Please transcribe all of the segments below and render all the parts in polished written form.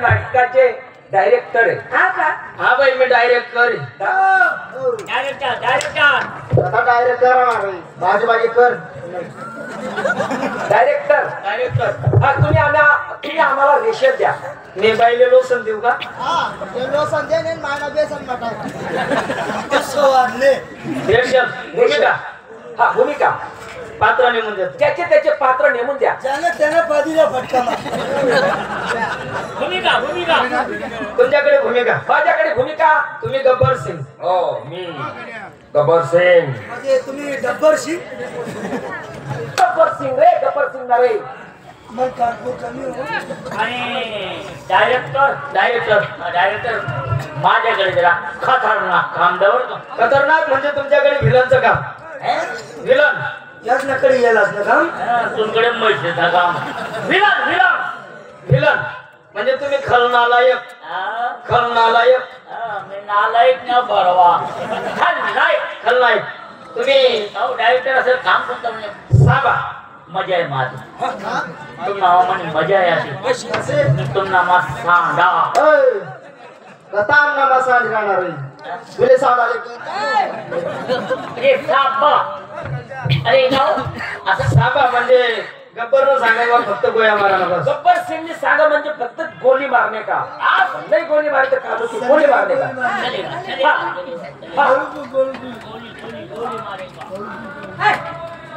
नाटकाचे डायरेक्टर आहे। हा का? हा बाई मी डायरेक्टर आहे। आता डायरेक्टर आहे बाजी कर डायरेक्टर हा तुम्ही आम्हाला रेषेत द्या। मी बाईले लोसन देऊ का? ते लोसन दे ने मायना बेसन मटा कसं वाढले रेषेत भूमिका हा भूमिका पात्र नेमून द्या। त्याचे पात्र नेमून द्या। त्याने पदीला फटका भूमिका तुमच्याकडे भूमिका माझ्याकडे भूमिका। तुम्ही गब्बर सिंग हो मी गब्बर सिंग म्हणजे तुम्ही गब्बर सिंग ना रे मग कानपूर कमी हो आणि डायरेक्टर माझ्याकडे जरा खतरनाक काम दवरतो। खतरनाक म्हणजे तुमच्याकडे व्हिलनचं काम। व्हिलन याच नकडे येलाच ना काम तुमकडे मैसेचा काम व्हिलन म्हणजे तुम्ही खलनालायक मी नालायक ना बरवा खलनायक तुम्ही डायरेक्टर असं काम करतो म्हणजे सांगा मजा आहे माझी तुम्हाला म्हणे मजा आहे अशी मी तुम्हाला सांगा कथा नामा सांग राहणार तुले सांगाले अरे साबा अरे जाऊ असं सांगा म्हणजे गब्बर सांगायला फक्त गोळ्या मारायला बस। गब्बर सिंग सांगा म्हणजे फक्त गोली मारणे का? नाही गोली मारते का? गोली मारणे का?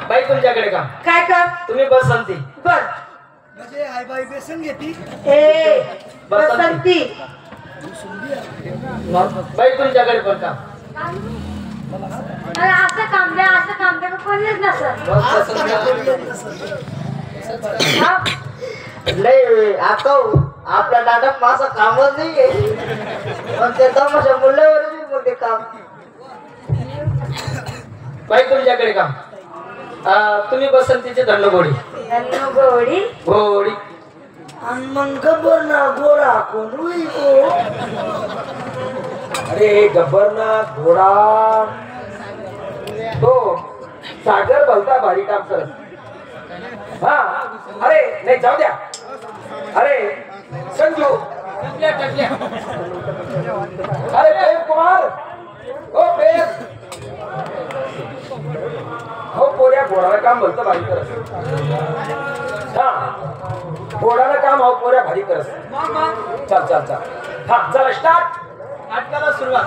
बाई तुमच्याकडे काम काय काम? तुम्ही बसंती बर म्हणजे आई बाई बेसन घेती ए बसंती बाई तुमच्याकडे पण काम अरे असं काम द्या कोणीच नसत लय आता आपल्या नाटक माझं कामच नाही पण ते तमाशा बोलल्यावर बोलते काम बाई तुमच्याकडे काम तुम्ही बसंतीचे धन्नगोडी घोडी आणि मग गब्बर ना गोळा कोण रुई को अरे गब्बर ना घोडा तो सागर भलता भारी काम करत। हा अरे नाही जाऊ द्या। अरे संजू अरे प्रेम कुमार हो प्रेम हो पोऱ्या घोडाला काम भलतं भारी करत। हा घोडाला काम हो पोऱ्या भारी करत। चल हा चला स्टार्ट नाटकाला सुरुवात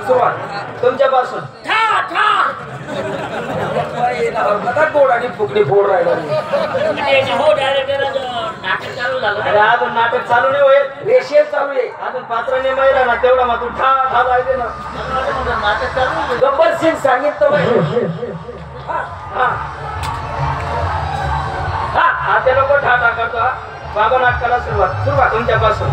तुमच्यापासून आता गोड आणि फुकडी फोड राहिला अरे अजून नाटक चालू नाही होईल रेषेल चालू आहे अजून पात्राने महिला ना तेवढा मग तू ठा लायते ना नाटक चालू गब्बर सिंग सांगितलं हा ते लोक ठा करतो बाबा नाटकाला सुरुवात तुमच्यापासून